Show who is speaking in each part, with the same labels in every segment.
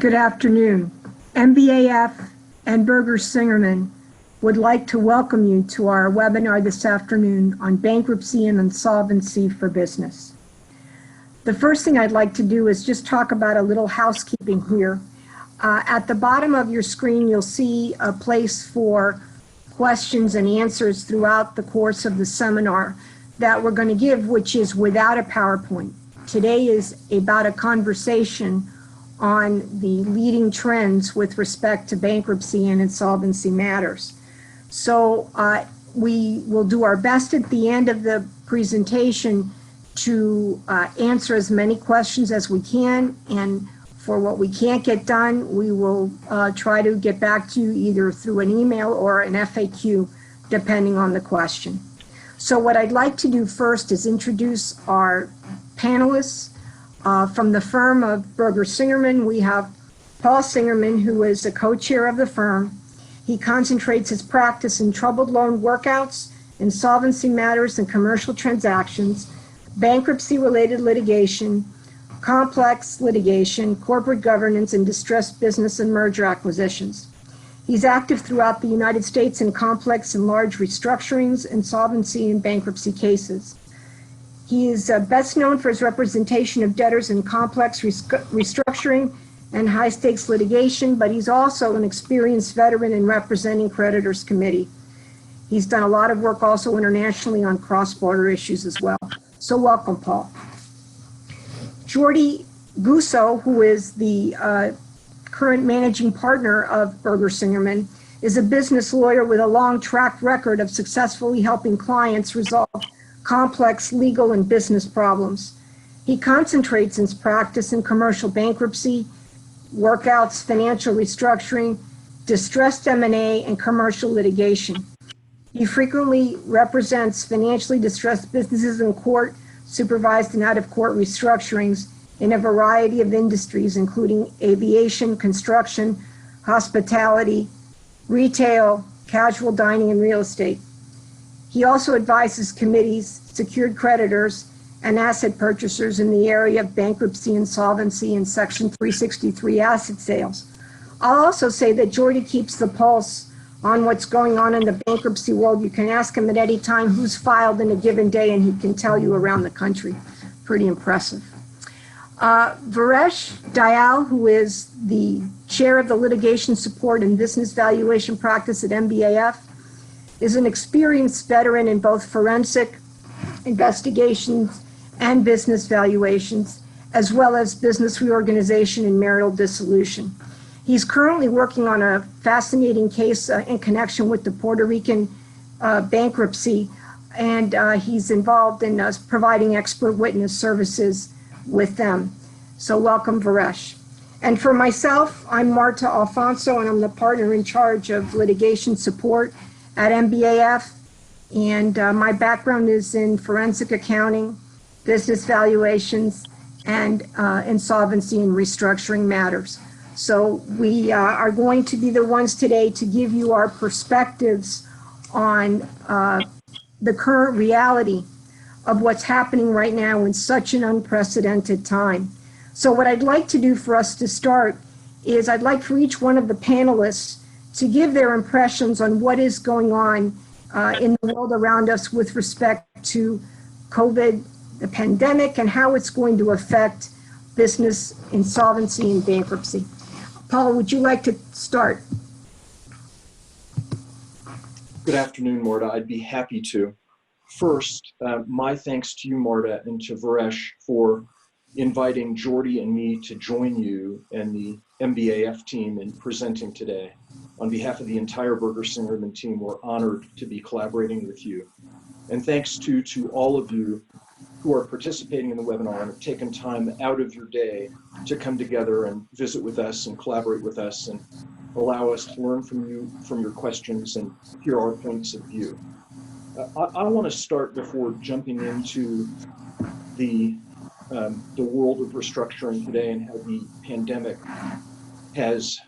Speaker 1: Good afternoon. MBAF and Berger Singerman would like to welcome you to our webinar this afternoon on bankruptcy and insolvency for business. The first thing I'd like to do is just talk about a little housekeeping here. At the bottom of your screen, you'll see a place for questions and answers throughout the course of the seminar that we're going to give, which is without a PowerPoint. Today is about a conversation on the leading trends with respect to bankruptcy and insolvency matters. So we will do our best at the end of the presentation to answer as many questions as we can, and for what we can't get done, we will try to get back to you either through an email or an FAQ, depending on the question. So what I'd like to do first is introduce our panelists. From the firm of Berger Singerman, we have Paul Singerman, who is the co-chair of the firm. He concentrates his practice in troubled loan workouts, insolvency matters and commercial transactions, bankruptcy-related litigation, complex litigation, corporate governance, and distressed business and merger acquisitions. He's active throughout the United States in complex and large restructurings, insolvency, and bankruptcy cases. He is best known for his representation of debtors in complex restructuring and high-stakes litigation, but he's also an experienced veteran in representing creditors committee. He's done a lot of work also internationally on cross-border issues as well. So welcome, Paul. Jordi Gusso, who is the current managing partner of Berger Singerman, is a business lawyer with a long track record of successfully helping clients resolve complex legal and business problems. He concentrates in his practice in commercial bankruptcy, workouts, financial restructuring, distressed M&A, and commercial litigation. He frequently represents financially distressed businesses in court, supervised and out-of-court restructurings in a variety of industries, including aviation, construction, hospitality, retail, casual dining, and real estate. He also advises committees, secured creditors, and asset purchasers in the area of bankruptcy, insolvency, and Section 363 asset sales. I'll also say that Jordi keeps the pulse on what's going on in the bankruptcy world. You can ask him at any time who's filed in a given day, and he can tell you around the country. Pretty impressive. Varesh Dayal, who is the chair of the litigation support and business valuation practice at MBAF, is an experienced veteran in both forensic investigations and business valuations, as well as business reorganization and marital dissolution. He's currently working on a fascinating case in connection with the Puerto Rican bankruptcy, and he's involved in providing expert witness services with them. So welcome, Varesh. And for myself, I'm Marta Alfonso, and I'm the partner in charge of litigation support at MBAF, and my background is in forensic accounting, business valuations, and insolvency and restructuring matters. So we are going to be the ones today to give you our perspectives on the current reality of what's happening right now in such an unprecedented time. So what I'd like to do for us to start is I'd like for each one of the panelists to give their impressions on what is going on in the world around us with respect to COVID, the pandemic, and how it's going to affect business, insolvency, and bankruptcy. Paul, would you like to start?
Speaker 2: Good afternoon, Marta. I'd be happy to. First, my thanks to you, Marta, and to Varesh for inviting Jordi and me to join you and the MBAF team in presenting today. On behalf of the entire Berger Singerman team, we're honored to be collaborating with you. And thanks to all of you who are participating in the webinar and have taken time out of your day to come together and visit with us and collaborate with us and allow us to learn from you, from your questions, and hear our points of view. I want to start before jumping into the world of restructuring today and how the pandemic has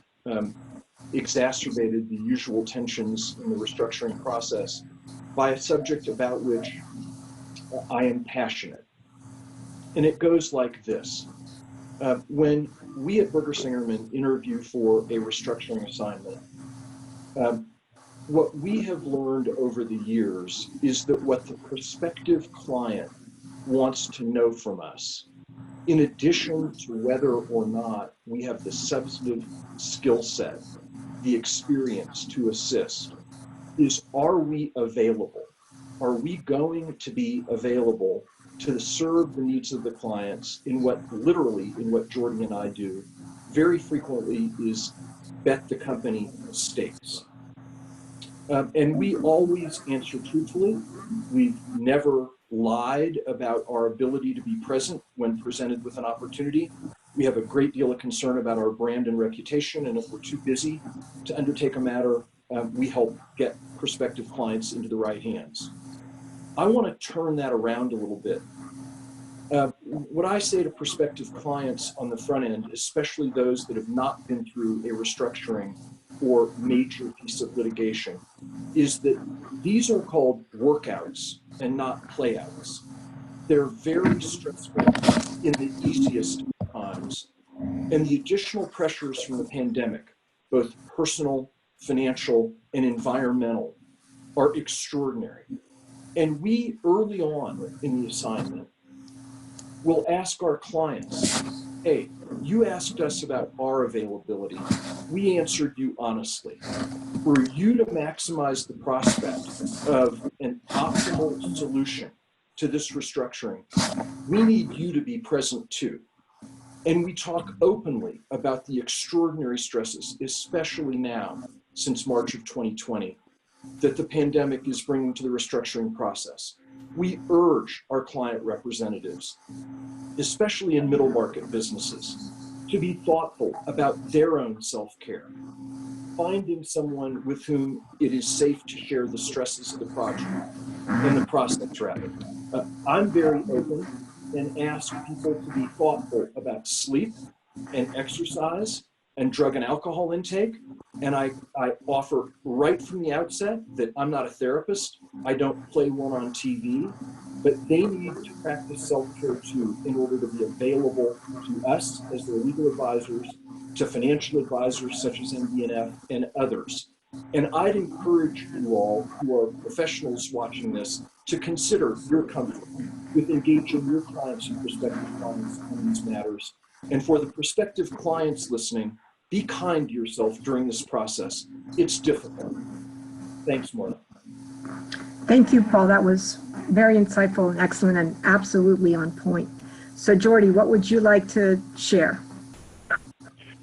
Speaker 2: exacerbated the usual tensions in the restructuring process by a subject about which I am passionate. And it goes like this. When we at Berger Singerman interview for a restructuring assignment, what we have learned over the years is that what the prospective client wants to know from us, in addition to whether or not we have the substantive skill set, the experience to assist, is are we available? Are we going to be available to serve the needs of the clients in what literally, in what Jordy and I do, very frequently is bet the company stakes. And we always answer truthfully. We've never lied about our ability to be present when presented with an opportunity. We have a great deal of concern about our brand and reputation, and if we're too busy to undertake a matter, we help get prospective clients into the right hands. I want to turn that around a little bit. What I say to prospective clients on the front end, especially those that have not been through a restructuring or major piece of litigation, is that these are called workouts and not playouts. They're very stressful in the easiest times, and the additional pressures from the pandemic, both personal, financial, and environmental, are extraordinary. And we, early on in the assignment, will ask our clients, hey, you asked us about our availability. We answered you honestly. For you to maximize the prospect of an optimal solution to this restructuring, we need you to be present too. And we talk openly about the extraordinary stresses, especially now, since March of 2020, that the pandemic is bringing to the restructuring process. We urge our client representatives, especially in middle market businesses, to be thoughtful about their own self-care, finding someone with whom it is safe to share the stresses of the project and the process rather. I'm very open and ask people to be thoughtful about sleep and exercise and drug and alcohol intake. And I offer right from the outset that I'm not a therapist. I don't play one on TV, but they need to practice self-care too in order to be available to us as their legal advisors, to financial advisors such as MD&F and others. And I'd encourage you all who are professionals watching this to consider your comfort with engaging your clients and prospective clients on these matters. And for the prospective clients listening, be kind to yourself during this process. It's difficult. Thanks, Marta.
Speaker 1: Thank you, Paul. That was very insightful and excellent and absolutely on point. So, Jordy, what would you like to share?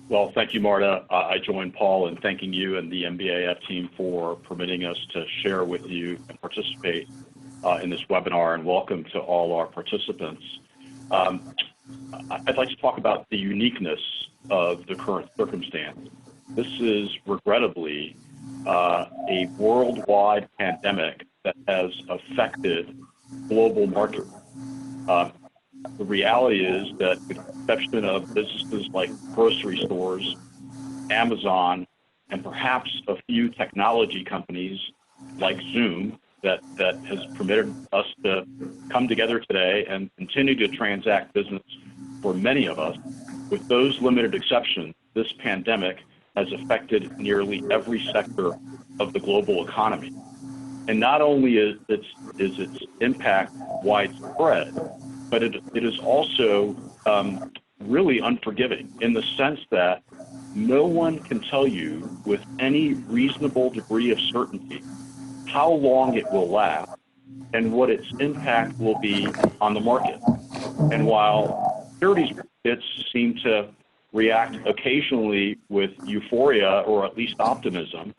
Speaker 3: Well, thank you, Marta. I join Paul in thanking you and the MBAF team for permitting us to share with you and participate in this webinar, and welcome to all our participants. I'd like to talk about the uniqueness of the current circumstance. This is regrettably a worldwide pandemic that has affected global markets. The reality is that, with the exception of businesses like grocery stores, Amazon, and perhaps a few technology companies like Zoom, that has permitted us to come together today and continue to transact business for many of us, with those limited exceptions, this pandemic has affected nearly every sector of the global economy. And not only is its impact widespread, but it is also really unforgiving in the sense that no one can tell you with any reasonable degree of certainty how long it will last and what its impact will be on the market. And while securities markets seem to react occasionally with euphoria or at least optimism,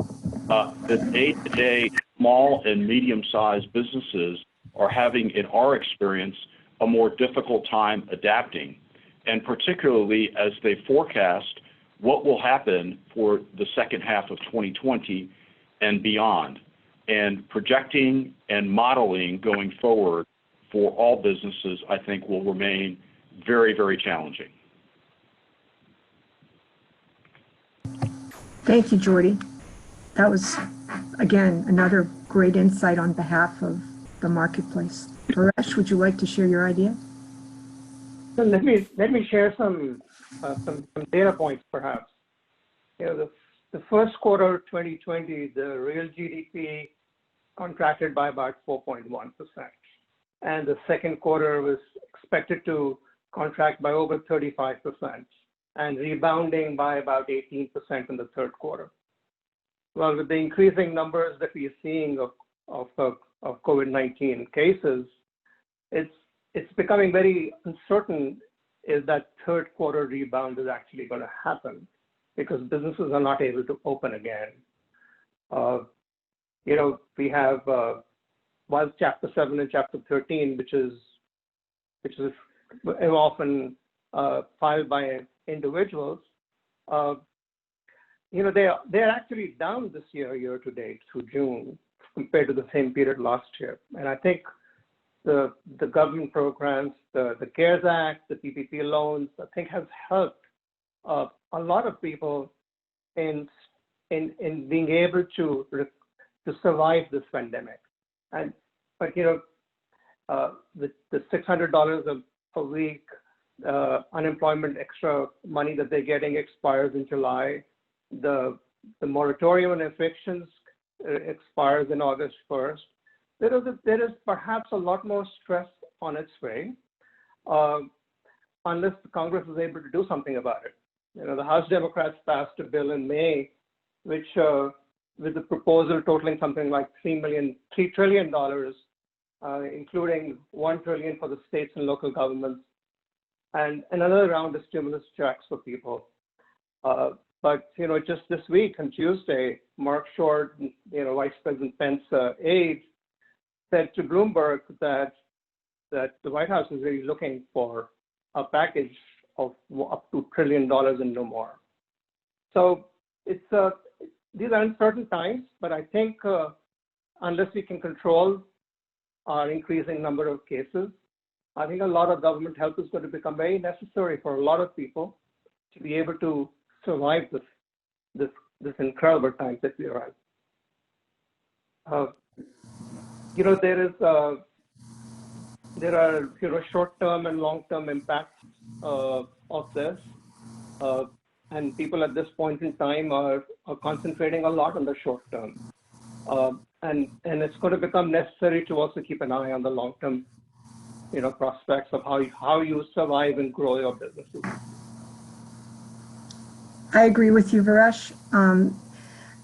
Speaker 3: the day-to-day small and medium-sized businesses are having, in our experience, a more difficult time adapting, and particularly as they forecast what will happen for the second half of 2020 and beyond, and projecting and modeling going forward for all businesses, I think, will remain very, very challenging.
Speaker 1: Thank you, Jordy. That was, again, another great insight on behalf of the marketplace. Paresh, would you like to share your idea?
Speaker 4: So let me share some data points, perhaps. The first quarter of 2020, the real GDP contracted by about 4.1%, and the second quarter was expected to contract by over 35%, and rebounding by about 18% in the third quarter. Well, with the increasing numbers that we are seeing of COVID-19 cases, it's becoming very uncertain if that third quarter rebound is actually going to happen, because businesses are not able to open again. We have while Chapter 7 and Chapter 13, which is often filed by individuals, they're actually down this year to date through June compared to the same period last year. And I think the government programs, the CARES Act, the PPP loans, I think have helped a lot of people in being able to survive this pandemic. But the $600 a week unemployment extra money that they're getting expires in July. The moratorium on evictions expires in August 1st. There is perhaps a lot more stress on its way, unless the Congress is able to do something about it. The House Democrats passed a bill in May, which with the proposal totaling something like $3 trillion, including $1 trillion for the states and local governments, and another round of stimulus checks for people. But just this week on Tuesday, Mark Short, Vice President Pence aide, said to Bloomberg that the White House is really looking for a package of up to $1 trillion and no more. So these are uncertain times, but I think unless we can control our increasing number of cases, I think a lot of government help is going to become very necessary for a lot of people to be able to survive this incredible times that we are in. There are short-term and long-term impacts of this, and people at this point in time are concentrating a lot on the short term, and it's going to become necessary to also keep an eye on the long-term prospects of how you survive and grow your businesses.
Speaker 1: I agree with you, Varesh.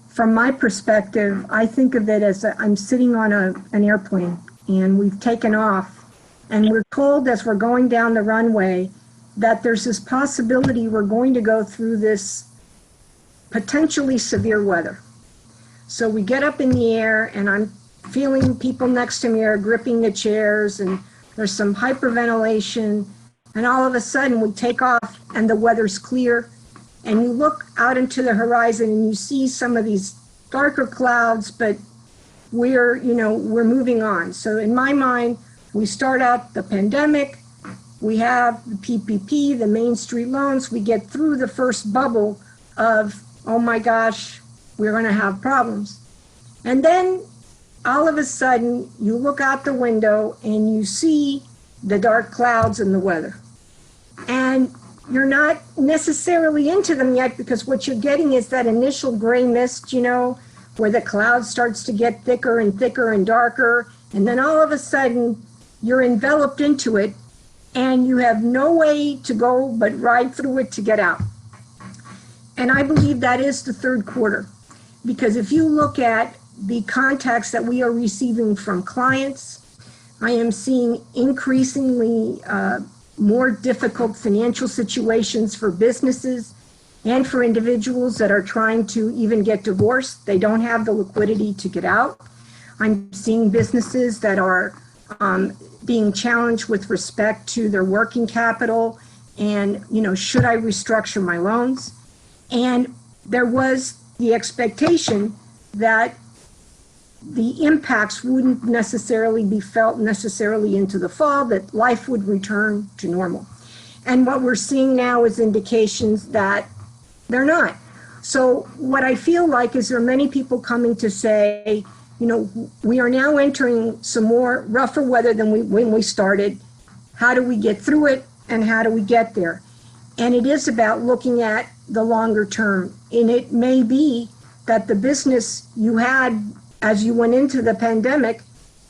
Speaker 1: From my perspective, I think of it as I'm sitting on an airplane and we've taken off, and we're told as we're going down the runway that there's this possibility we're going to go through this potentially severe weather. So we get up in the air and I'm feeling people next to me are gripping the chairs and there's some hyperventilation, and all of a sudden we take off and the weather's clear, and you look out into the horizon and you see some of these darker clouds, but we're moving on. So in my mind, we start out the pandemic, we have the PPP, the Main Street loans, we get through the first bubble of, oh my gosh, we're going to have problems. And then all of a sudden, you look out the window and you see the dark clouds and the weather. And you're not necessarily into them yet, because what you're getting is that initial gray mist, where the cloud starts to get thicker and thicker and darker. And then all of a sudden, you're enveloped into it and you have no way to go but ride through it to get out. And I believe that is the third quarter, because if you look at the contacts that we are receiving from clients, I am seeing increasingly more difficult financial situations for businesses and for individuals that are trying to even get divorced. They don't have the liquidity to get out. I'm seeing businesses that are being challenged with respect to their working capital and, should I restructure my loans? And there was the expectation that the impacts wouldn't necessarily be felt necessarily into the fall, that life would return to normal. And what we're seeing now is indications that they're not. So what I feel like is there are many people coming to say, we are now entering some more rougher weather than when we started. How do we get through it? and how do we get there? And it is about looking at the longer term. And it may be that the business you had as you went into the pandemic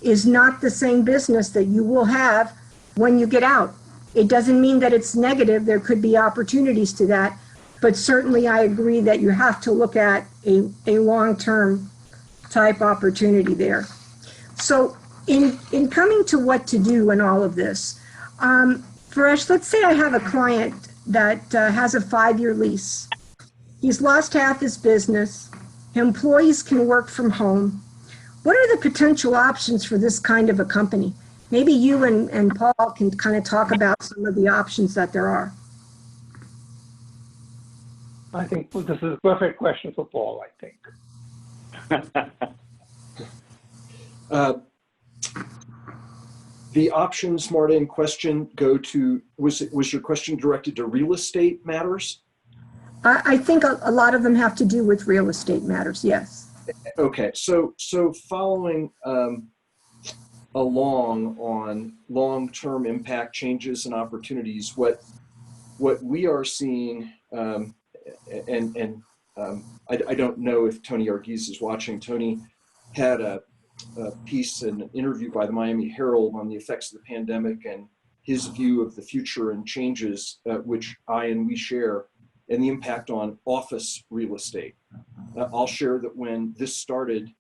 Speaker 1: is not the same business that you will have when you get out. It doesn't mean that it's negative. There could be opportunities to that. But certainly I agree that you have to look at a long-term type opportunity there. So in coming to what to do in all of this, Paresh, let's say I have a client that has a 5-year lease. He's lost half his business. Employees can work from home. What are the potential options for this kind of a company? Maybe you and Paul can kind of talk about some of the options that there are.
Speaker 4: I think this is a perfect question for Paul, I think.
Speaker 2: The options, Marta, in question go to, was your question directed to real estate matters?
Speaker 1: I think a lot of them have to do with real estate matters, yes.
Speaker 2: Okay, so following along on long-term impact changes and opportunities, what we are seeing, I don't know if Tony Argiz is watching. Tony had a piece, an interview by the Miami Herald on the effects of the pandemic and his view of the future and changes, which I and we share, and the impact on office real estate. I'll share that when this started,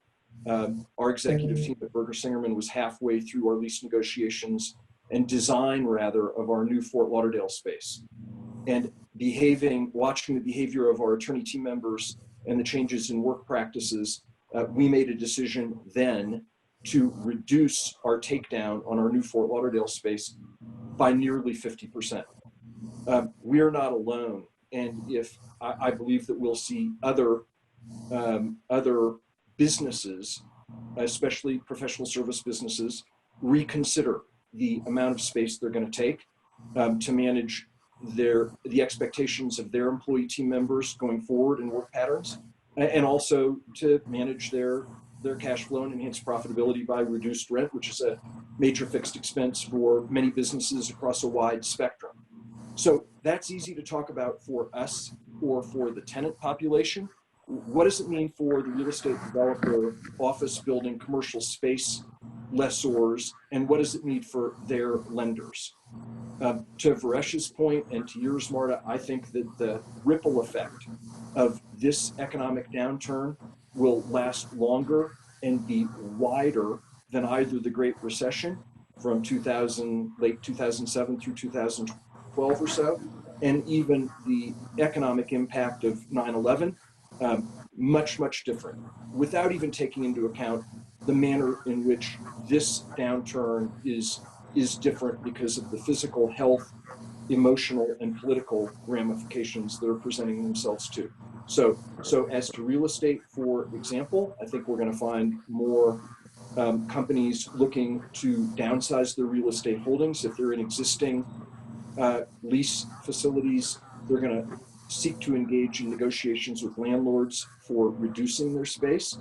Speaker 2: our executive team at Berger Singerman was halfway through our lease negotiations and design, rather, of our new Fort Lauderdale space. And watching the behavior of our attorney team members and the changes in work practices, we made a decision then to reduce our takedown on our new Fort Lauderdale space by nearly 50%. We are not alone. And if I believe that we'll see other businesses, especially professional service businesses, reconsider the amount of space they're going to take to manage the expectations of their employee team members going forward in work patterns, and also to manage their cash flow and enhance profitability by reduced rent, which is a major fixed expense for many businesses across a wide spectrum. So that's easy to talk about for us or for the tenant population. What does it mean for the real estate developer, office building, commercial space lessors, and what does it mean for their lenders? To Varesh's point and to yours, Marta, I think that the ripple effect of this economic downturn will last longer and be wider than either the Great Recession from late 2007 through 2012 or so, and even the economic impact of 9/11, much, much different, without even taking into account the manner in which this downturn is different because of the physical health, emotional, and political ramifications that are presenting themselves too. So as to real estate, for example, I think we're going to find more companies looking to downsize their real estate holdings. If they're in existing lease facilities, they're going to seek to engage in negotiations with landlords for reducing their space.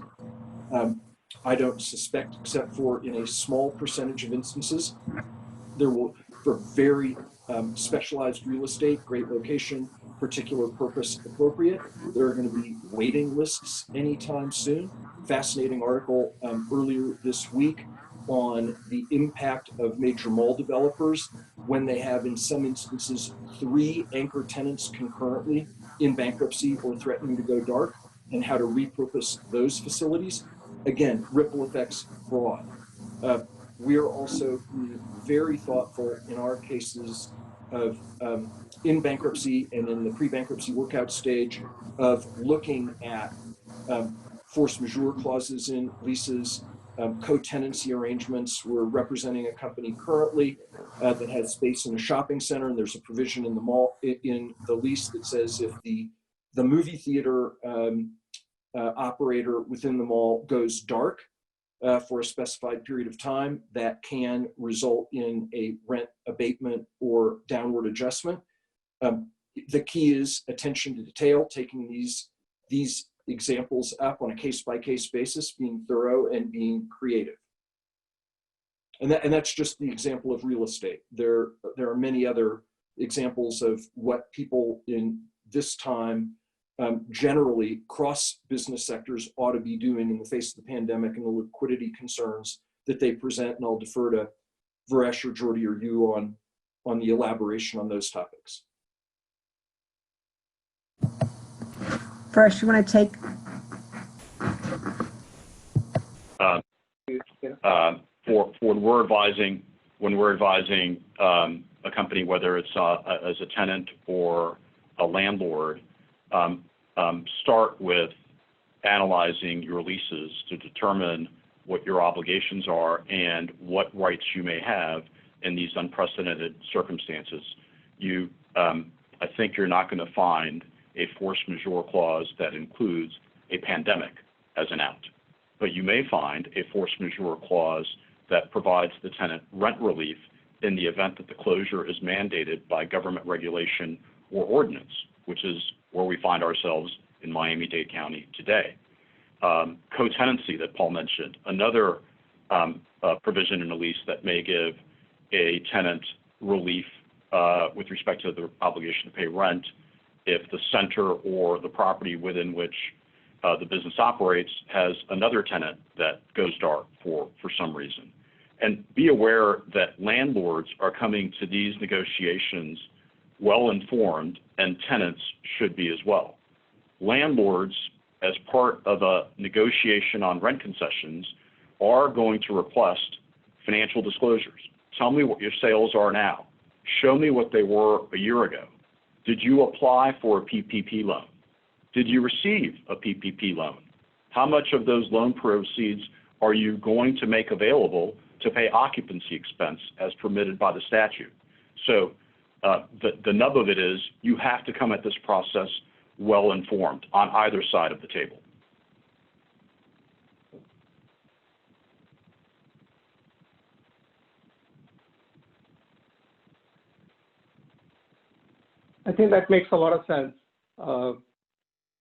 Speaker 2: I don't suspect, except for in a small percentage of instances, there will, for very specialized real estate, great location, particular purpose appropriate, there are going to be waiting lists anytime soon. Fascinating article earlier this week on the impact of major mall developers when they have, in some instances, 3 anchor tenants concurrently in bankruptcy or threatening to go dark, and how to repurpose those facilities. Again, ripple effects broad. We are also very thoughtful in our cases of in bankruptcy and in the pre-bankruptcy workout stage of looking at force majeure clauses in leases, co-tenancy arrangements. We're representing a company currently that has space in a shopping center, and there's a provision in the mall in the lease that says if the movie theater operator within the mall goes dark for a specified period of time, that can result in a rent abatement or downward adjustment. The key is attention to detail, taking these examples up on a case-by-case basis, being thorough and being creative. And that's just the example of real estate. There are many other examples of what people in this time generally cross business sectors ought to be doing in the face of the pandemic and the liquidity concerns that they present. And I'll defer to Varesh or Jordi or you on the elaboration on those topics.
Speaker 1: Varesh, you want to take?
Speaker 3: For when we're advising a company, whether it's as a tenant or a landlord, start with analyzing your leases to determine what your obligations are and what rights you may have in these unprecedented circumstances. I think you're not going to find a force majeure clause that includes a pandemic as an out, but you may find a force majeure clause that provides the tenant rent relief in the event that the closure is mandated by government regulation or ordinance, which is where we find ourselves in Miami-Dade County today. Co-tenancy that Paul mentioned, another provision in a lease that may give a tenant relief with respect to the obligation to pay rent if the center or the property within which the business operates has another tenant that goes dark for some reason. And be aware that landlords are coming to these negotiations well-informed, and tenants should be as well. Landlords, as part of a negotiation on rent concessions, are going to request financial disclosures. Tell me what your sales are now. Show me what they were a year ago. Did you apply for a PPP loan? Did you receive a PPP loan? How much of those loan proceeds are you going to make available to pay occupancy expense as permitted by the statute? So the nub of it is you have to come at this process well-informed on either side of the table.
Speaker 4: I think that makes a lot of sense.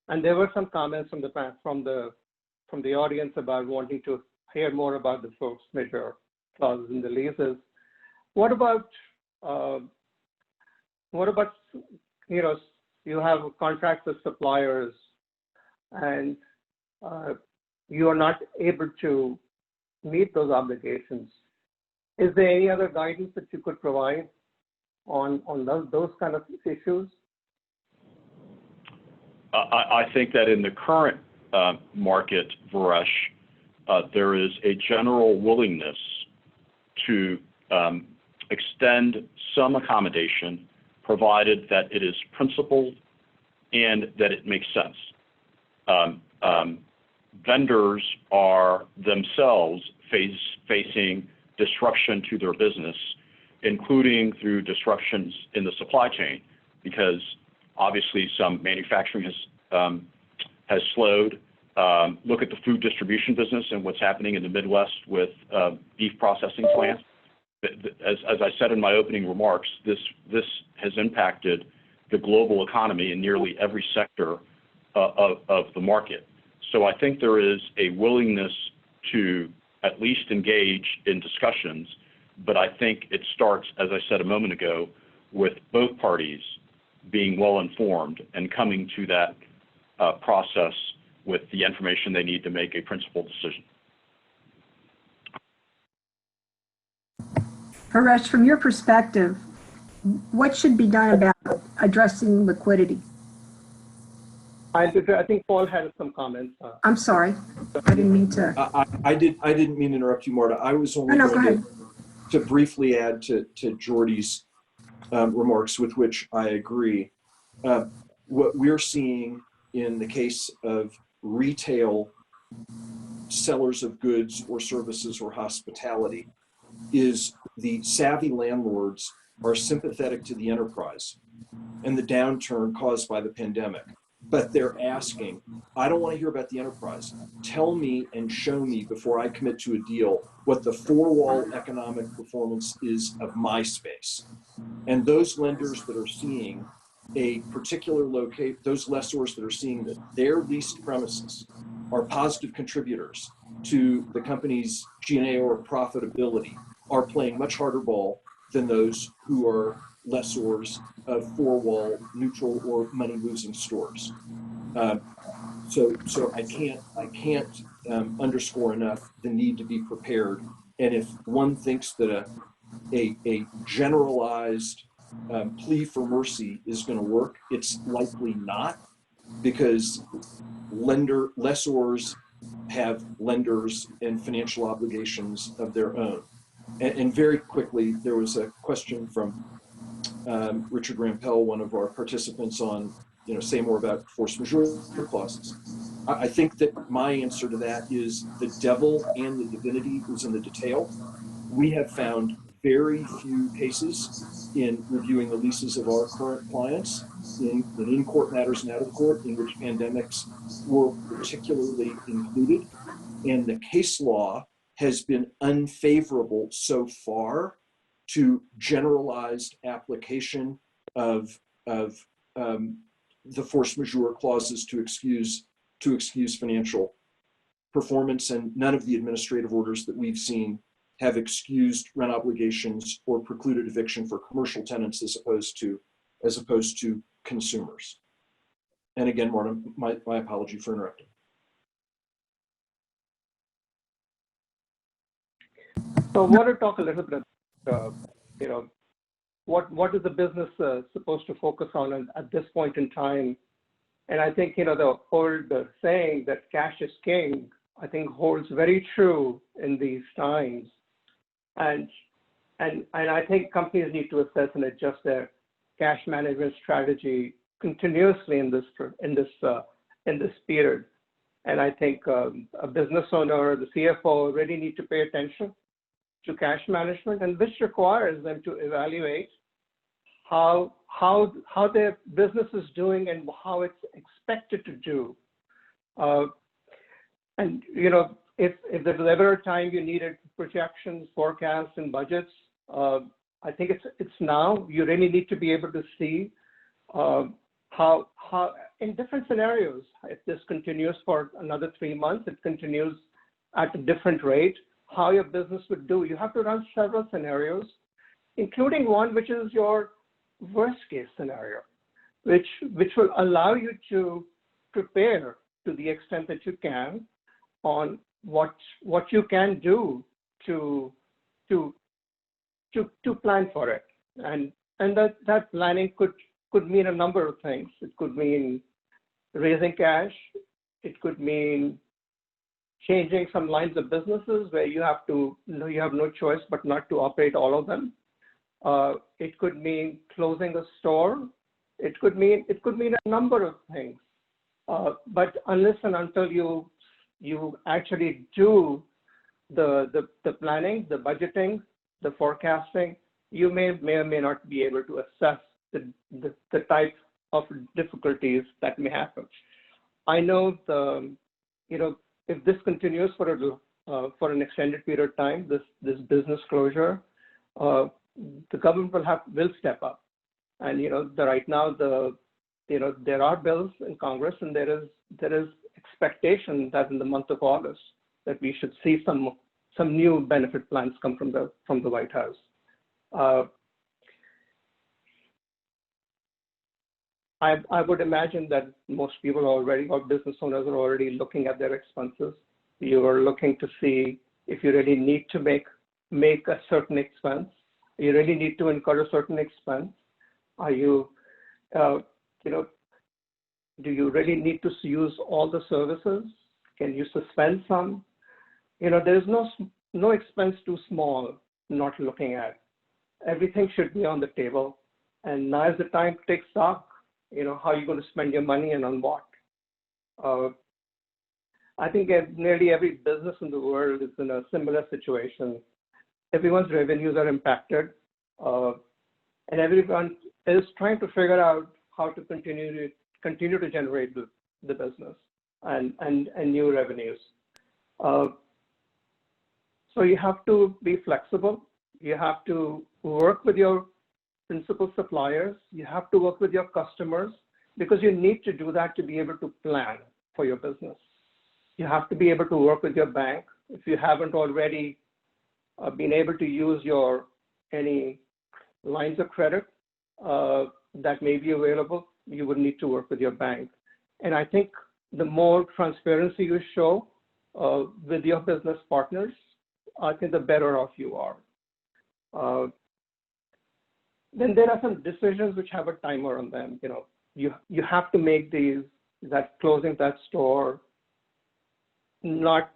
Speaker 4: And there were some comments from the audience about wanting to hear more about the force majeure clauses in the leases. What about you have contracts with suppliers and you are not able to meet those obligations? Is there any other guidance that you could provide on those kind of issues?
Speaker 3: I think that in the current market, Varesh, there is a general willingness to extend some accommodation, provided that it is principled and that it makes sense. Vendors are themselves facing disruption to their business, including through disruptions in the supply chain, because obviously some manufacturing has slowed. Look at the food distribution business and what's happening in the Midwest with beef processing plants. As I said in my opening remarks, this has impacted the global economy in nearly every sector of the market. So I think there is a willingness to at least engage in discussions, but I think it starts, as I said a moment ago, with both parties being well informed and coming to that process with the information they need to make a principled decision.
Speaker 1: Varesh, from your perspective, what should be done about addressing liquidity?
Speaker 4: I think Paul had some comments.
Speaker 1: I'm sorry, I didn't mean to.
Speaker 2: I didn't mean to interrupt you, Marta. I was only going to briefly add to Jordi's remarks, with which I agree. What we're seeing in the case of retail sellers of goods or services or hospitality is the savvy landlords are sympathetic to the enterprise and the downturn caused by the pandemic. But they're asking, I don't want to hear about the enterprise. Tell me and show me before I commit to a deal what the four-wall economic performance is of my space. And those lenders that are seeing a particular those lessors that are seeing that their leased premises are positive contributors to the company's G&A or profitability are playing much harder ball than those who are lessors of four-wall neutral or money-losing stores. So I can't underscore enough the need to be prepared. And if one thinks that a generalized plea for mercy is going to work, it's likely not, because lessors have lenders and financial obligations of their own. And very quickly, there was a question from Richard Rampell, one of our participants, on, say more about force majeure clauses. I think that my answer to that is the devil and the divinity is in the detail. We have found very few cases in reviewing the leases of our current clients in court matters and out of court in which pandemics were particularly included. And the case law has been unfavorable so far to generalized application of the force majeure clauses to excuse financial performance, and none of the administrative orders that we've seen have excused rent obligations or precluded eviction for commercial tenants as opposed to consumers. And again, Marta, my apology for interrupting.
Speaker 4: So I want to talk a little bit about, what is the business supposed to focus on at this point in time? And I think, the old saying that cash is king, I think holds very true in these times. And I think companies need to assess and adjust their cash management strategy continuously in this period. And I think a business owner, the CFO, really need to pay attention to cash management, and which requires them to evaluate how their business is doing and how it's expected to do. And if there's ever a time you needed projections, forecasts, and budgets, I think it's now. You really need to be able to see how in different scenarios, if this continues for another 3 months, it continues at a different rate, how your business would do. You have to run several scenarios, including one which is your worst case scenario, which will allow you to prepare to the extent that you can on what you can do to plan for it. And that planning could mean a number of things. It could mean raising cash. It could mean changing some lines of businesses where you have no choice but not to operate all of them. It could mean closing a store. It could mean a number of things. But unless and until you actually do the planning, the budgeting, the forecasting, you may or may not be able to assess the type of difficulties that may happen. I know if this continues for an extended period of time, this business closure, the government will step up. And right now there are bills in Congress, and there is expectation that in the month of August that we should see some new benefit plans come from the White House. I would imagine that most people or business owners are already looking at their expenses. You are looking to see if you really need to make a certain expense. You really need to incur a certain expense. Are you, do you really need to use all the services? Can you suspend some? There's no expense too small not looking at. Everything should be on the table. And now is the time to take stock. How are you going to spend your money and on what? I think nearly every business in the world is in a similar situation. Everyone's revenues are impacted, and everyone is trying to figure out how to continue to generate the business and new revenues. So you have to be flexible. You have to work with your principal suppliers. You have to work with your customers, because you need to do that to be able to plan for your business. You have to be able to work with your bank. If you haven't already been able to use any lines of credit, that may be available, you would need to work with your bank. And I think the more transparency you show with your business partners, I think the better off you are. Then there are some decisions which have a timer on them. You have to make these, that closing that store, not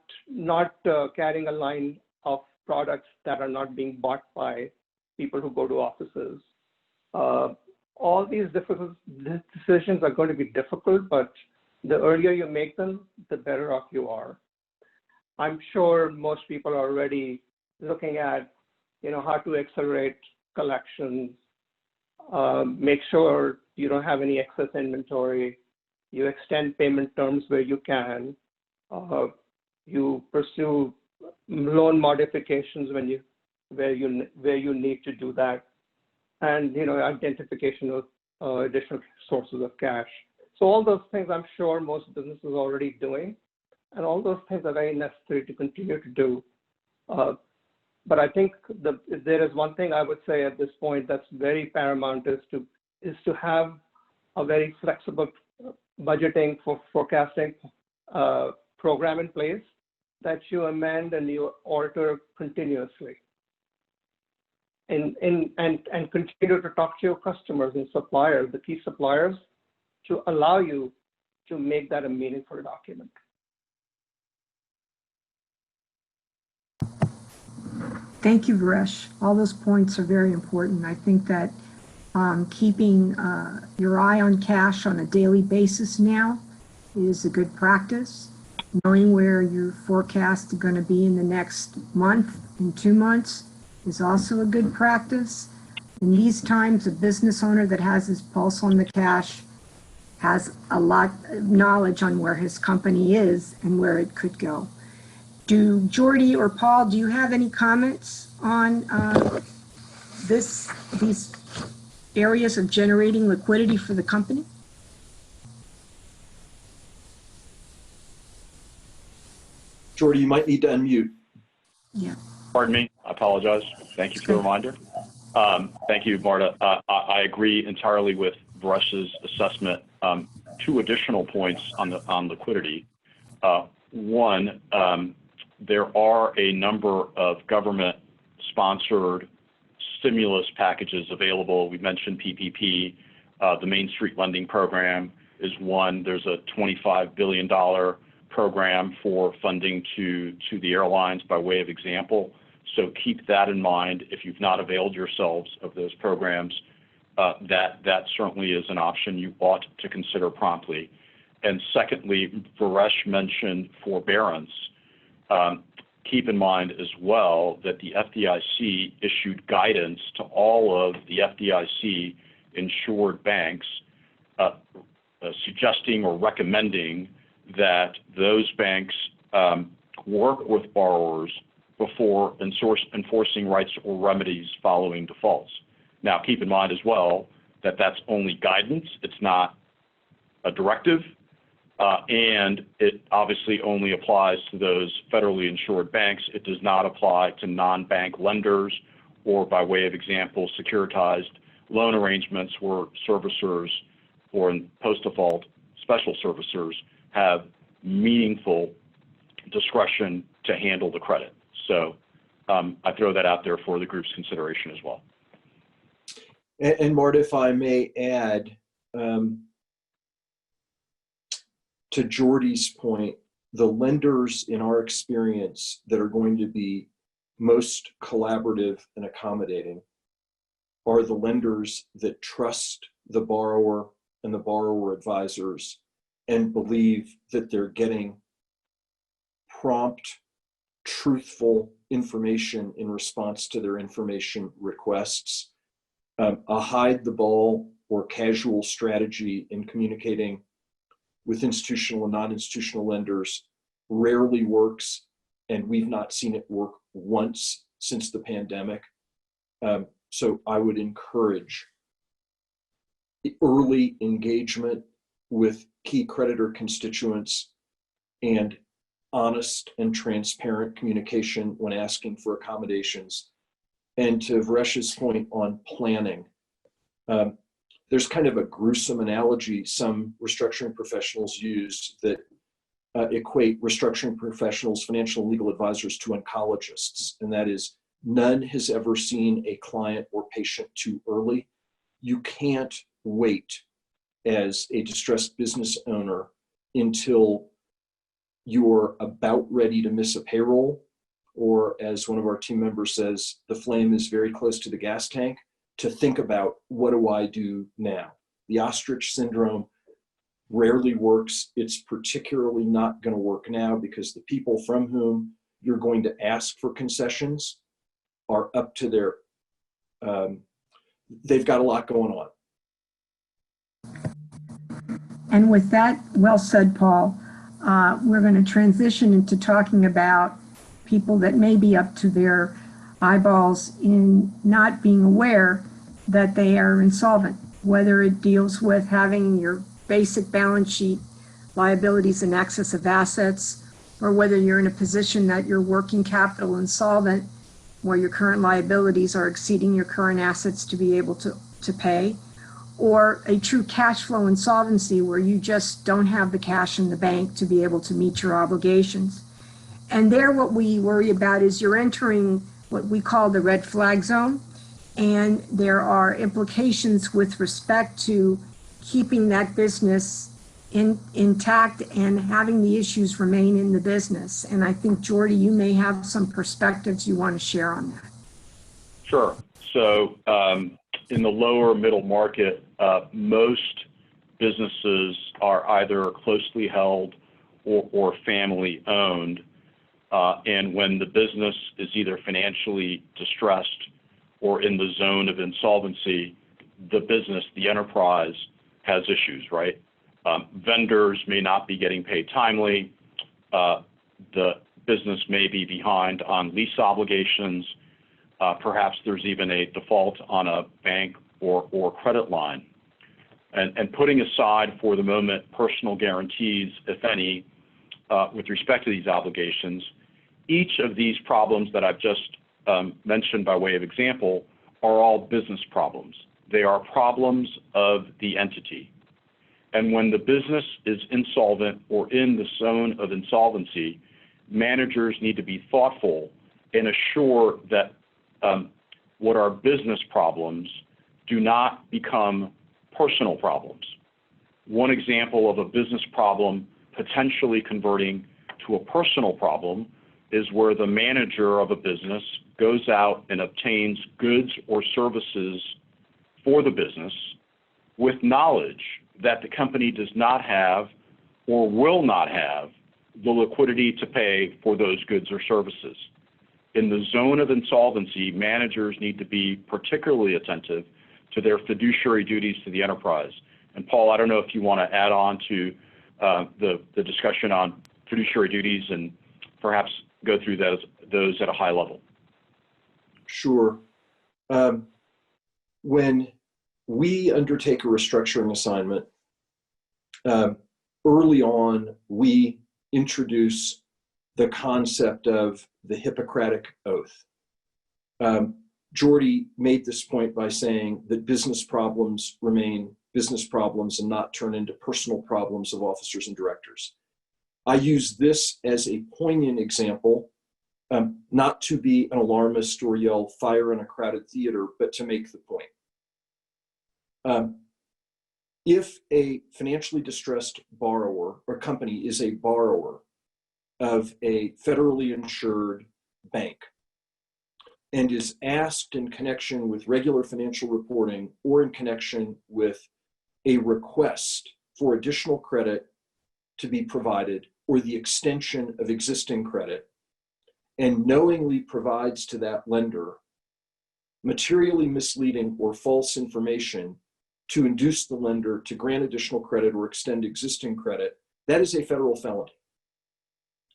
Speaker 4: carrying a line of products that are not being bought by people who go to offices. All these decisions are going to be difficult, but the earlier you make them, the better off you are. I'm sure most people are already looking at, how to accelerate collections, make sure you don't have any excess inventory, you extend payment terms where you can, you pursue loan modifications where you need to do that, and identification of additional sources of cash. So all those things I'm sure most businesses are already doing, and all those things are very necessary to continue to do. But I think if there is one thing I would say at this point that's very paramount is to have a very flexible budgeting for forecasting program in place that you amend and you alter continuously. And continue to talk to your customers and suppliers, the key suppliers, to allow you to make that a meaningful document.
Speaker 1: Thank you, Varesh. All those points are very important. I think that keeping your eye on cash on a daily basis now is a good practice. Knowing where your forecast is going to be in the next month and 2 months is also a good practice. In these times, a business owner that has his pulse on the cash has a lot of knowledge on where his company is and where it could go. Jordy or Paul, do you have any comments on these areas of generating liquidity for the company?
Speaker 2: Jordy, you might need to unmute.
Speaker 1: Yeah.
Speaker 3: Pardon me, I apologize. Thank you for the reminder. Thank you, Marta. I agree entirely with Varesh's assessment. 2 additional points on liquidity. One, there are a number of government-sponsored stimulus packages available. We mentioned PPP. The Main Street Lending Program is one. There's a $25 billion program for funding to the airlines by way of example. So keep that in mind if you've not availed yourselves of those programs. That certainly is an option you ought to consider promptly. And secondly, Varesh mentioned forbearance. Keep in mind as well that the FDIC issued guidance to all of the FDIC insured banks suggesting or recommending that those banks work with borrowers before enforcing rights or remedies following defaults. Now, keep in mind as well that that's only guidance. It's not a directive. And it obviously only applies to those federally insured banks. It does not apply to non-bank lenders or, by way of example, securitized loan arrangements where servicers or in post-default special servicers have meaningful discretion to handle the credit. So I throw that out there for the group's consideration as well.
Speaker 2: And Marta, if I may add, to Jordy's point, the lenders in our experience that are going to be most collaborative and accommodating are the lenders that trust the borrower and the borrower advisors and believe that they're getting prompt, truthful information in response to their information requests. A hide the ball or casual strategy in communicating with institutional and non-institutional lenders rarely works, and we've not seen it work once since the pandemic. So I would encourage early engagement with key creditor constituents and honest and transparent communication when asking for accommodations. And to Varesh's point on planning, There's kind of a gruesome analogy some restructuring professionals use that equate restructuring professionals, financial and legal advisors, to oncologists, and that is, none has ever seen a client or patient too early. You can't wait as a distressed business owner until you're about ready to miss a payroll, or as one of our team members says, the flame is very close to the gas tank, to think about, what do I do now? The ostrich syndrome rarely works. It's particularly not going to work now because the people from whom you're going to ask for concessions are up to their, they've got a lot going on.
Speaker 1: And with that, well said, Paul, we're going to transition into talking about people that may be up to their eyeballs in not being aware that they are insolvent, whether it deals with having your basic balance sheet liabilities in excess of assets, or whether you're in a position that you're working capital insolvent, where your current liabilities are exceeding your current assets to be able to pay, or a true cash flow insolvency where you just don't have the cash in the bank to be able to meet your obligations. And there, what we worry about is you're entering what we call the red flag zone, and there are implications with respect to keeping that business intact and having the issues remain in the business. And I think, Jordy, you may have some perspectives you want to share on that.
Speaker 3: Sure. So in the lower middle market, most businesses are either closely held or family owned. And when the business is either financially distressed or in the zone of insolvency, the business, the enterprise, has issues, right? Vendors may not be getting paid timely. The business may be behind on lease obligations. Perhaps there's even a default on a bank or credit line. And putting aside for the moment personal guarantees, if any, with respect to these obligations, each of these problems that I've just mentioned by way of example are all business problems. They are problems of the entity. And when the business is insolvent or in the zone of insolvency, managers need to be thoughtful and assure that what are business problems do not become personal problems. One example of a business problem potentially converting to a personal problem is where the manager of a business goes out and obtains goods or services for the business with knowledge that the company does not have or will not have the liquidity to pay for those goods or services. In the zone of insolvency, managers need to be particularly attentive to their fiduciary duties to the enterprise. And Paul, I don't know if you want to add on to the discussion on fiduciary duties and perhaps go through those at a high level.
Speaker 2: Sure. When we undertake a restructuring assignment, early on, we introduce the concept of the Hippocratic Oath. Jordy made this point by saying that business problems remain business problems and not turn into personal problems of officers and directors. I use this as a poignant example, not to be an alarmist or yell fire in a crowded theater, but to make the point. If a financially distressed borrower or company is a borrower of a federally insured bank and is asked in connection with regular financial reporting or in connection with a request for additional credit to be provided or the extension of existing credit, and knowingly provides to that lender materially misleading or false information to induce the lender to grant additional credit or extend existing credit, that is a federal felony.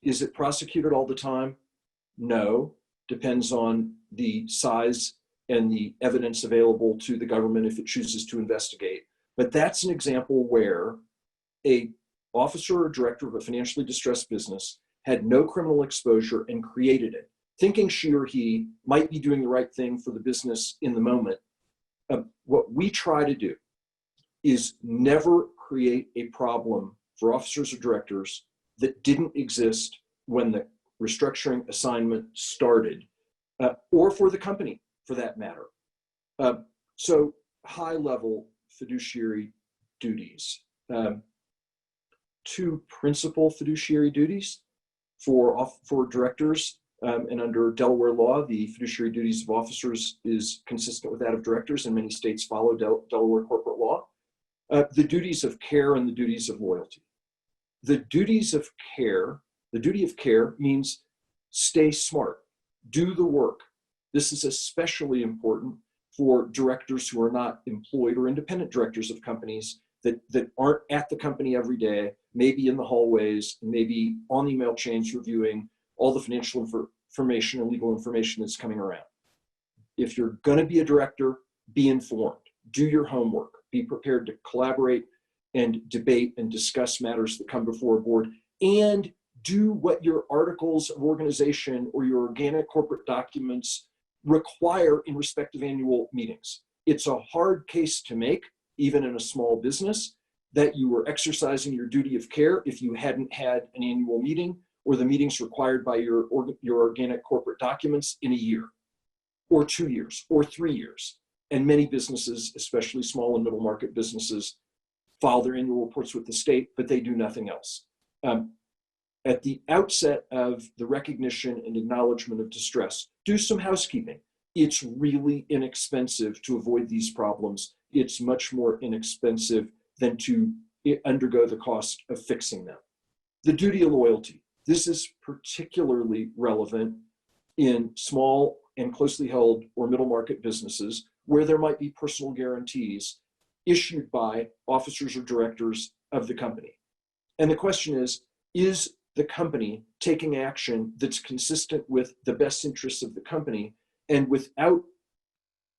Speaker 2: Is it prosecuted all the time? No. Depends on the size and the evidence available to the government if it chooses to investigate. But that's an example where a officer or director of a financially distressed business had no criminal exposure and created it, thinking she or he might be doing the right thing for the business in the moment, What we try to do is never create a problem for officers or directors that didn't exist when the restructuring assignment started, or for the company for that matter. So high-level fiduciary duties. Two principal fiduciary duties for directors, and under Delaware law, the fiduciary duties of officers is consistent with that of directors, and many states follow Delaware corporate law. The duties of care and the duties of loyalty. The duties of care, the duty of care means stay smart, do the work. This is especially important for directors who are not employed or independent directors of companies that aren't at the company every day, maybe in the hallways, maybe on email chains reviewing all the financial information and legal information that's coming around. If you're going to be a director, be informed, do your homework, be prepared to collaborate and debate and discuss matters that come before a board, and do what your articles of organization or your organic corporate documents require in respect of annual meetings. It's a hard case to make, even in a small business, that you were exercising your duty of care if you hadn't had an annual meeting or the meetings required by your organic corporate documents in a year or 2 years or 3 years. And many businesses, especially small and middle market businesses, file their annual reports with the state, but they do nothing else. At the outset of the recognition and acknowledgement of distress, do some housekeeping. It's really inexpensive to avoid these problems. It's much more inexpensive than to undergo the cost of fixing them. The duty of loyalty. This is particularly relevant in small and closely held or middle market businesses where there might be personal guarantees issued by officers or directors of the company. And the question is the company taking action that's consistent with the best interests of the company and without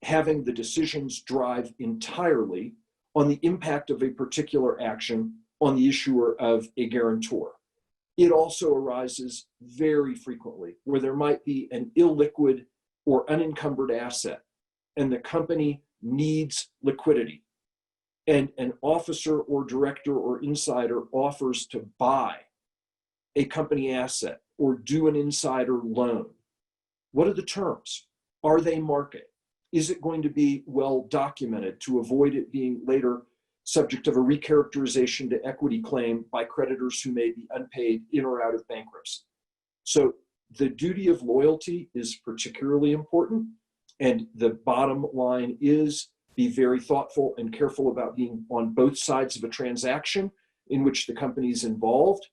Speaker 2: having the decisions drive entirely on the impact of a particular action on the issuer of a guarantor? It also arises very frequently where there might be an illiquid or unencumbered asset and the company needs liquidity, and an officer or director or insider offers to buy a company asset or do an insider loan. What are the terms? Are they market? Is it going to be well documented to avoid it being later subject of a recharacterization to equity claim by creditors who may be unpaid in or out of bankruptcy? So the duty of loyalty is particularly important. And the bottom line is be very thoughtful and careful about being on both sides of a transaction in which the company is involved.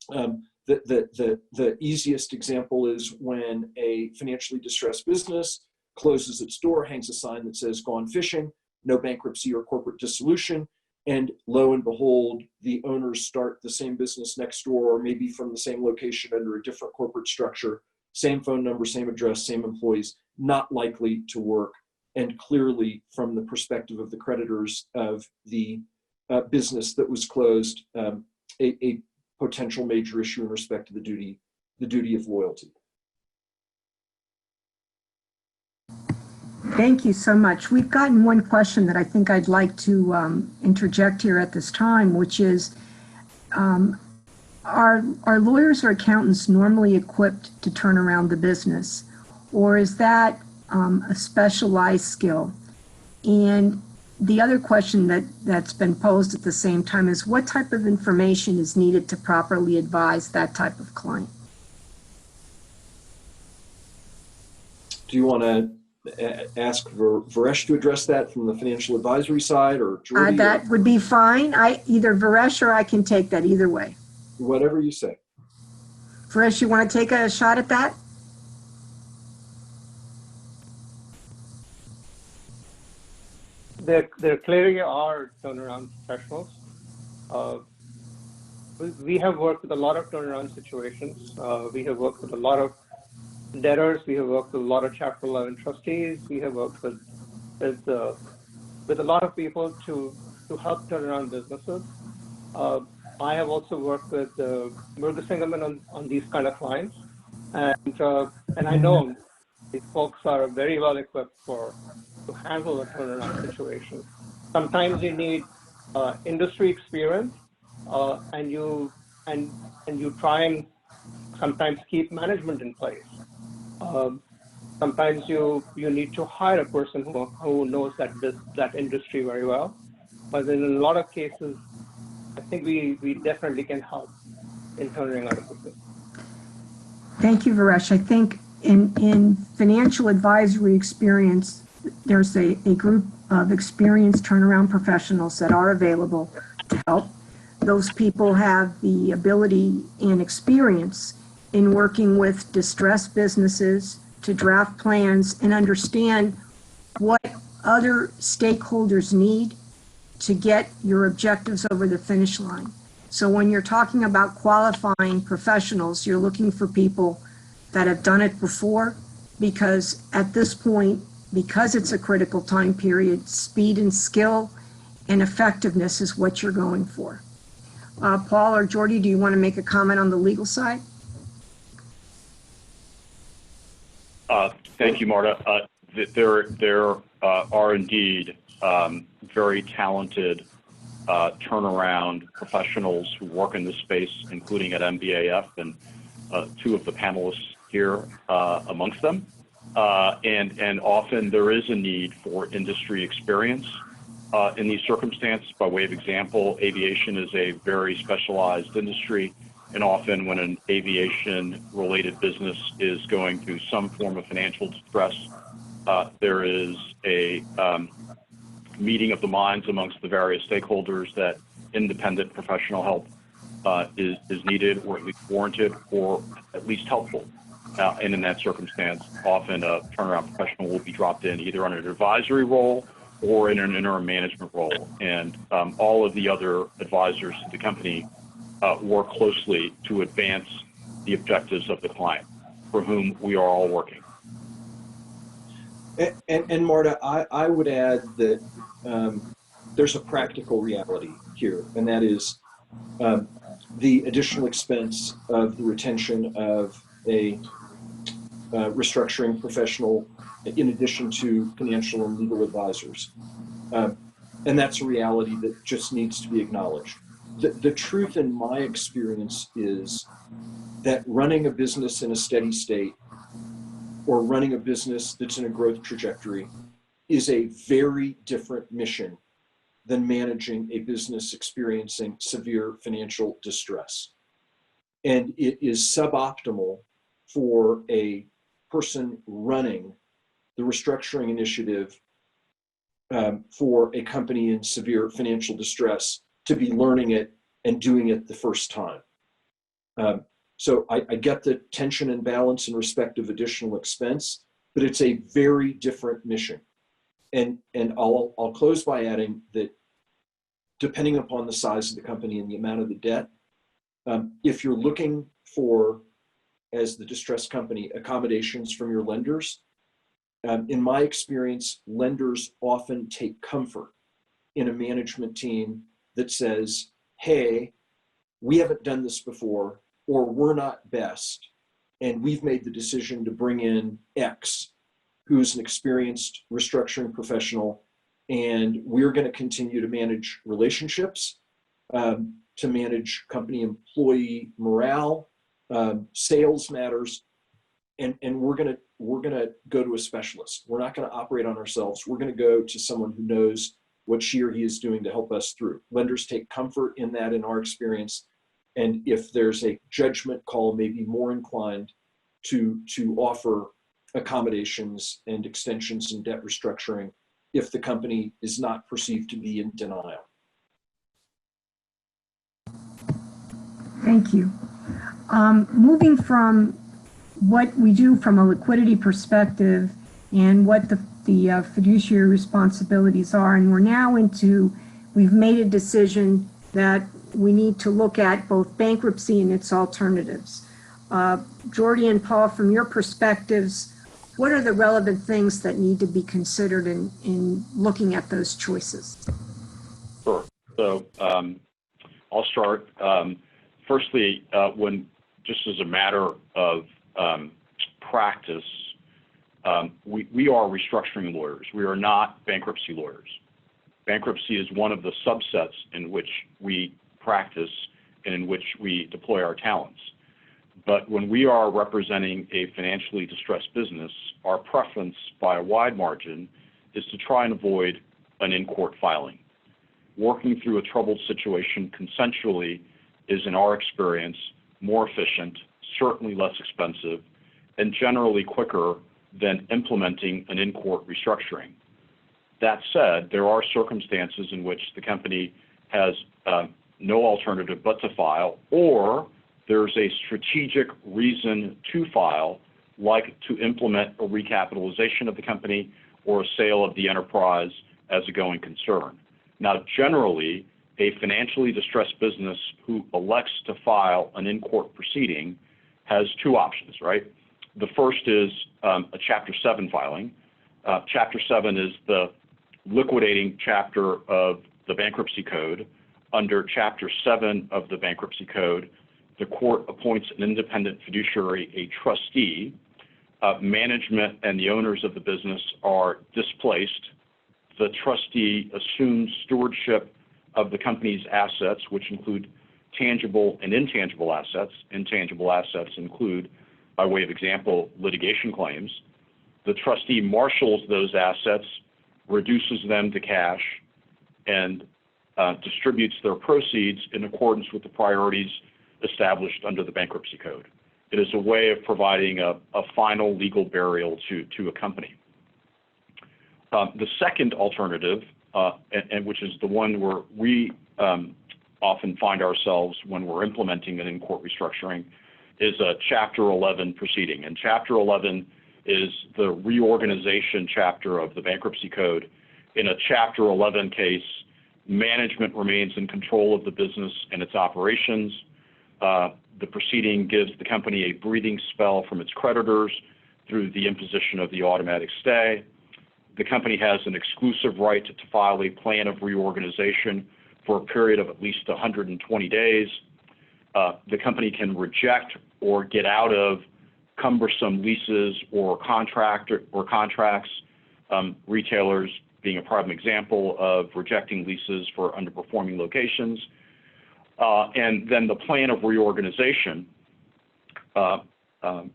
Speaker 2: The easiest example is when a financially distressed business closes its door, hangs a sign that says "Gone fishing," no bankruptcy or corporate dissolution, and lo and behold, the owners start the same business next door, or maybe from the same location under a different corporate structure, same phone number, same address, same employees. Not likely to work, and clearly from the perspective of the creditors of the business that was closed, a potential major issue in respect to the duty of loyalty.
Speaker 1: Thank you so much. We've gotten one question that I think I'd like to interject here at this time, which is, are lawyers or accountants normally equipped to turn around the business? Or is that a specialized skill? And the other question that's been posed at the same time is, what type of information is needed to properly advise that type of client?
Speaker 2: Do you want to ask Varesh to address that from the financial advisory side, or Jordy?
Speaker 1: That would be fine. Either Varesh or I can take that, either way.
Speaker 2: Whatever you say.
Speaker 1: Varesh, you want to take a shot at that?
Speaker 4: There clearly are turnaround professionals. We have worked with a lot of turnaround situations. We have worked with a lot of debtors. We have worked with a lot of Chapter 11 trustees. We have worked with a lot of people to help turn around businesses. I have also worked with Majeure Singerman on these kind of clients, and I know these folks are very well equipped for to handle a turnaround situation. Sometimes you need industry experience, and you try and sometimes keep management in place. Sometimes you need to hire a person who knows that industry very well. But in a lot of cases, I think we definitely can help in turning out a business.
Speaker 1: Thank you, Varesh. I think in financial advisory experience, there's a group of experienced turnaround professionals that are available to help. Those people have the ability and experience in working with distressed businesses to draft plans and understand what other stakeholders need to get your objectives over the finish line. So when you're talking about qualifying professionals, you're looking for people that have done it before, because at this point, because it's a critical time period, speed and skill and effectiveness is what you're going for. Paul or Jordy, do you want to make a comment on the legal side?
Speaker 3: Thank you, Marta. There are indeed very talented turnaround professionals who work in this space, including at MBAF, and two of the panelists here amongst them. And often there is a need for industry experience in these circumstances. By way of example, aviation is a very specialized industry, and often when an aviation-related business is going through some form of financial distress, there is a meeting of the minds amongst the various stakeholders that independent professional help is needed, or at least warranted, or at least helpful. And in that circumstance, often a turnaround professional will be dropped in either on an advisory role or in an interim management role. And all of the other advisors to the company work closely to advance the objectives of the client for whom we are all working.
Speaker 2: And Marta, I would add that there's a practical reality here, and that is the additional expense of the retention of a restructuring professional in addition to financial and legal advisors. And that's a reality that just needs to be acknowledged. The truth in my experience is that running a business in a steady state or running a business that's in a growth trajectory is a very different mission than managing a business experiencing severe financial distress. And it is suboptimal for a person running the restructuring initiative for a company in severe financial distress to be learning it and doing it the first time. So I get the tension and balance in respect of additional expense, but it's a very different mission. And I'll close by adding that depending upon the size of the company and the amount of the debt, if you're looking for, as the distressed company, accommodations from your lenders, in my experience, lenders often take comfort in a management team that says, hey, we haven't done this before, or we're not best, and we've made the decision to bring in X, who's an experienced restructuring professional, and we're going to continue to manage relationships, to manage company employee morale, sales matters, and we're going to go to a specialist. We're not going to operate on ourselves. We're going to go to someone who knows what she or he is doing to help us through. Lenders take comfort in that, in our experience. And if there's a judgment call, maybe more inclined to offer accommodations and extensions in debt restructuring if the company is not perceived to be in denial.
Speaker 1: Thank you. Moving from what we do from a liquidity perspective and what the fiduciary responsibilities are, and we're now we've made a decision that we need to look at both bankruptcy and its alternatives. Jordy and Paul, from your perspectives, what are the relevant things that need to be considered in looking at those choices?
Speaker 3: Sure. So I'll start. Firstly, just as a matter of practice, we are restructuring lawyers. We are not bankruptcy lawyers. Bankruptcy is one of the subsets in which we practice and in which we deploy our talents. But when we are representing a financially distressed business, our preference by a wide margin is to try and avoid an in-court filing. Working through a troubled situation consensually is, in our experience, more efficient, certainly less expensive, and generally quicker than implementing an in-court restructuring. That said, there are circumstances in which the company has no alternative but to file, or there's a strategic reason to file, like to implement a recapitalization of the company or a sale of the enterprise as a going concern. Now, generally, a financially distressed business who elects to file an in-court proceeding has two options, right? The first is a Chapter 7 filing. Chapter 7 is the liquidating chapter of the Bankruptcy Code. Under Chapter 7 of the Bankruptcy Code, the court appoints an independent fiduciary, a trustee. Management and the owners of the business are displaced. The trustee assumes stewardship of the company's assets, which include tangible and intangible assets. Intangible assets include, by way of example, litigation claims. The trustee marshals those assets, reduces them to cash, and distributes their proceeds in accordance with the priorities established under the Bankruptcy Code. It is a way of providing a final legal burial to a company. The second alternative, and which is the one where we often find ourselves when we're implementing an in-court restructuring, is a Chapter 11 proceeding. And Chapter 11 is the reorganization chapter of the Bankruptcy Code. In a Chapter 11 case, management remains in control of the business and its operations. The proceeding gives the company a breathing spell from its creditors through the imposition of the automatic stay. The company has an exclusive right to file a plan of reorganization for a period of at least 120 days. The company can reject or get out of cumbersome leases or contracts, retailers being a prime example of rejecting leases for underperforming locations. And then the plan of reorganization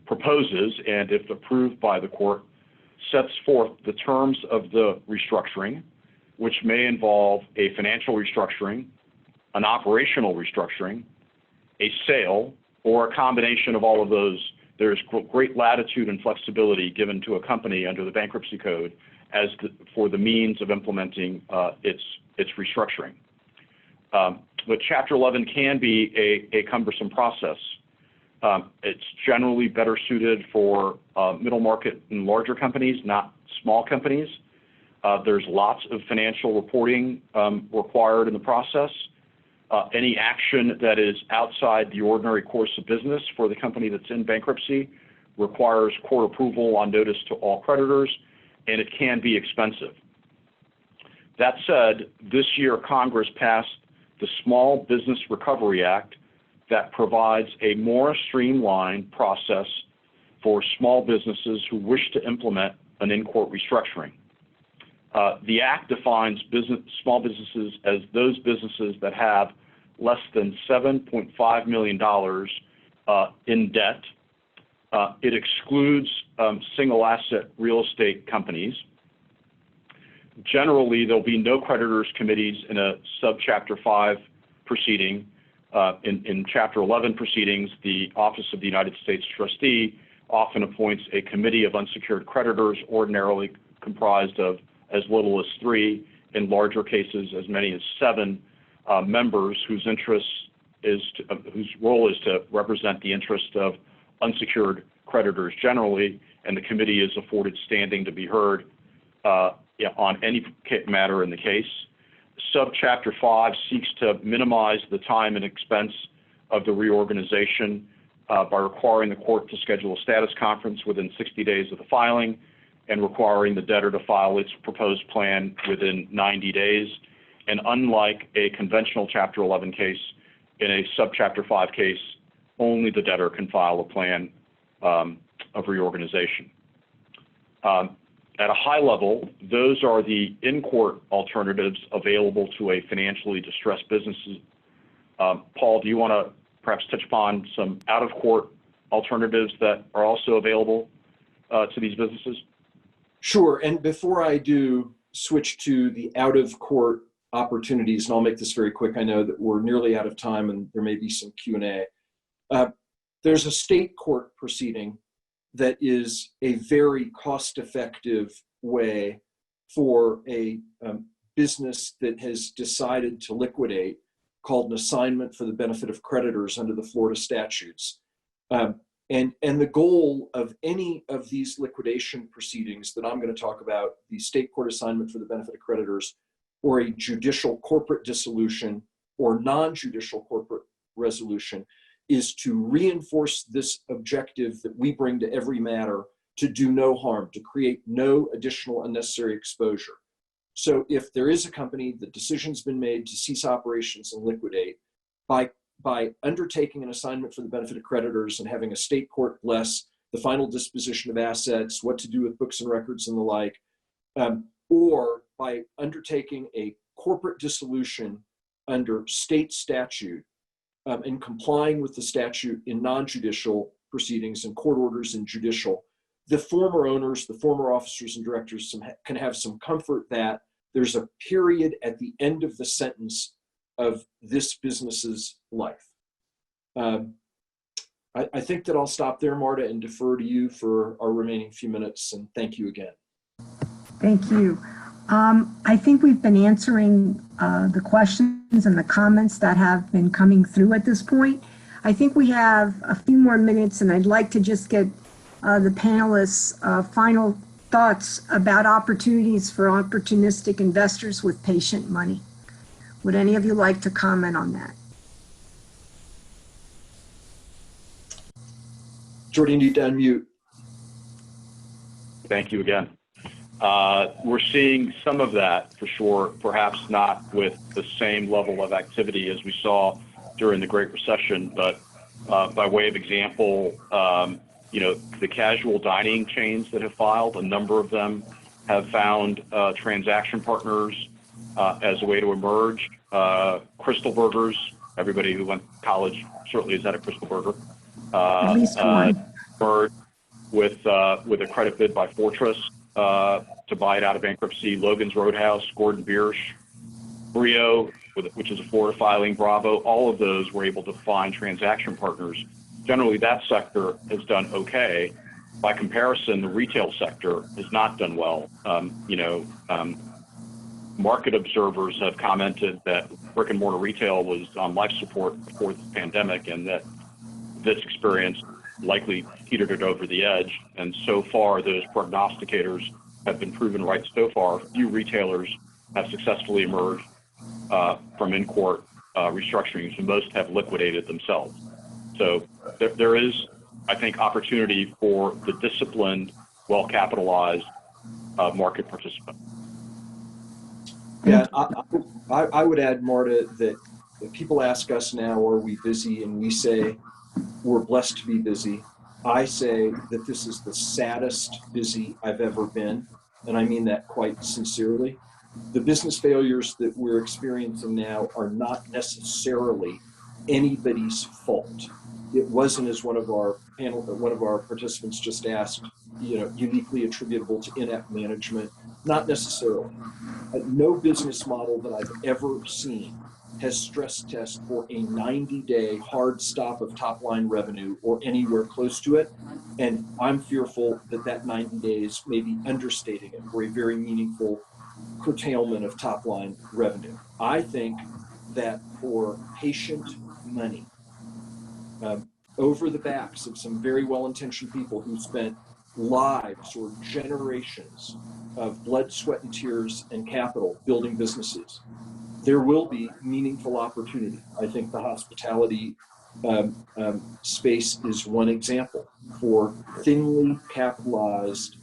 Speaker 3: proposes, and if approved by the court, sets forth the terms of the restructuring, which may involve a financial restructuring, an operational restructuring, a sale, or a combination of all of those. There's great latitude and flexibility given to a company under the Bankruptcy Code for the means of implementing its restructuring. But Chapter 11 can be a cumbersome process. It's generally better suited for middle market and larger companies, not small companies. There's lots of financial reporting required in the process. Any action that is outside the ordinary course of business for the company that's in bankruptcy requires court approval on notice to all creditors, and it can be expensive. That said, this year Congress passed the Small Business Recovery Act that provides a more streamlined process for small businesses who wish to implement an in-court restructuring. The Act defines small businesses as those businesses that have less than $7.5 million in debt. It excludes single asset real estate companies. Generally, there'll be no creditors committees in a Subchapter V proceeding. In Chapter 11 proceedings, the Office of the United States Trustee often appoints a committee of unsecured creditors, ordinarily comprised of as little as 3, in larger cases as many as 7 members whose role is to represent the interest of unsecured creditors generally, and the committee is afforded standing to be heard on any matter in the case. Subchapter 5 seeks to minimize the time and expense of the reorganization by requiring the court to schedule a status conference within 60 days of the filing and requiring the debtor to file its proposed plan within 90 days. And unlike a conventional Chapter 11 case, in a Subchapter 5 case, only the debtor can file a plan of reorganization. At a high level, those are the in-court alternatives available to a financially distressed business. Paul, do you want to perhaps touch upon some out-of-court alternatives that are also available to these businesses?
Speaker 2: Sure. And before I do switch to the out-of-court opportunities, and I'll make this very quick. I know that we're nearly out of time and there may be some Q&A. There's a state court proceeding that is a very cost-effective way for a business that has decided to liquidate, called an assignment for the benefit of creditors under the Florida statutes. And the goal of any of these liquidation proceedings that I'm going to talk about, the state court assignment for the benefit of creditors, or a judicial corporate dissolution or non-judicial corporate resolution, is to reinforce this objective that we bring to every matter, to do no harm, to create no additional unnecessary exposure. So if there is a company, the decision's been made to cease operations and liquidate, by undertaking an assignment for the benefit of creditors and having a state court bless the final disposition of assets, what to do with books and records and the like, or by undertaking a corporate dissolution under state statute, and complying with the statute in non-judicial proceedings and court orders in judicial, the former owners, the former officers and directors can have some comfort that there's a period at the end of the sentence of this business's life. I think that I'll stop there, Marta, and defer to you for our remaining few minutes, and thank you again.
Speaker 1: Thank you. I think we've been answering the questions and the comments that have been coming through at this point. I think we have a few more minutes, and I'd like to just get the panelists' final thoughts about opportunities for opportunistic investors with patient money. Would any of you like to comment on that?
Speaker 2: Jordan, you need to unmute.
Speaker 3: Thank you again. We're seeing some of that for sure, perhaps not with the same level of activity as we saw during the Great Recession, but by way of example, the casual dining chains that have filed, a number of them have found transaction partners as a way to emerge. Crystal Burgers, everybody who went to college certainly has had a Crystal Burger.
Speaker 1: At least one.
Speaker 3: With a credit bid by Fortress to buy it out of bankruptcy. Logan's Roadhouse, Gordon Biersch, Brio, which is a Florida filing, Bravo, all of those were able to find transaction partners. Generally, that sector has done okay. By comparison, the retail sector has not done well. Market observers have commented that brick and mortar retail was on life support before the pandemic, and that this experience likely teetered it over the edge. And so far, those prognosticators have been proven right so far. Few retailers have successfully emerged from in-court restructurings, and most have liquidated themselves. So there is, I think, opportunity for the disciplined, well-capitalized market participant.
Speaker 2: Yeah, I would add, Marta, that if people ask us now, are we busy? And we say, we're blessed to be busy. I say that this is the saddest busy I've ever been, and I mean that quite sincerely. The business failures that we're experiencing now are not necessarily anybody's fault. It wasn't, as one of our participants just asked, uniquely attributable to inept management. Not necessarily. No business model that I've ever seen has stress test for a 90-day hard stop of top line revenue or anywhere close to it. And I'm fearful that that 90 days may be understating it for a very meaningful curtailment of top line revenue. I think that for patient money, over the backs of some very well-intentioned people who spent lives or generations of blood, sweat, and tears and capital building businesses, there will be meaningful opportunity. I think the hospitality space is one example for thinly capitalized,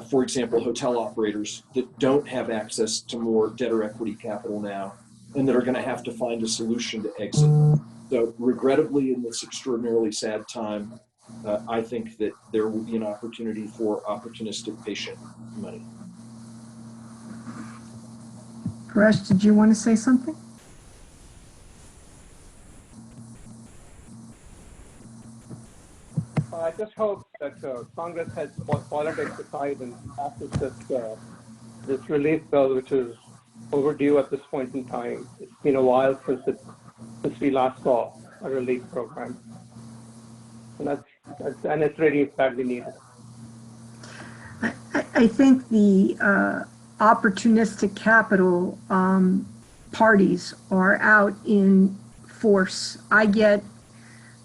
Speaker 2: for example, hotel operators that don't have access to more debt or equity capital now, and that are going to have to find a solution to exit. So regrettably, in this extraordinarily sad time, I think that there will be an opportunity for opportunistic patient money.
Speaker 1: Paresh, did you want to say something?
Speaker 4: I just hope that Congress has politics aside and passes this relief bill, which is overdue at this point in time. It's been a while since we last saw a relief program, and it's really badly needed.
Speaker 1: I think the opportunistic capital parties are out in force. I get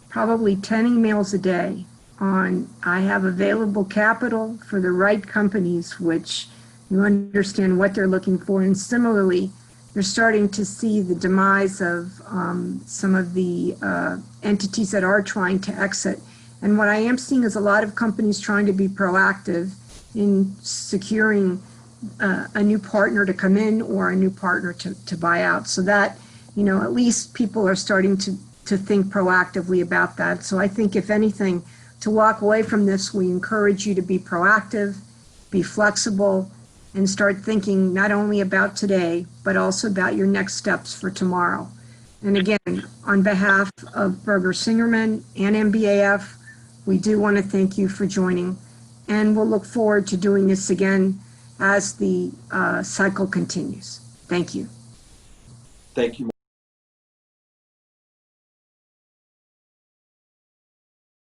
Speaker 1: probably 10 emails a day on I have available capital for the right companies, which you understand what they're looking for. And similarly, you're starting to see the demise of some of the entities that are trying to exit. And what I am seeing is a lot of companies trying to be proactive in securing a new partner to come in or a new partner to buy out. So that, at least people are starting to think proactively about that. So I think if anything, to walk away from this, we encourage you to be proactive, be flexible, and start thinking not only about today, but also about your next steps for tomorrow. And again, on behalf of Berger Singerman and MBAF, we do want to thank you for joining, and we'll look forward to doing this again as the cycle continues. Thank you.
Speaker 2: Thank you.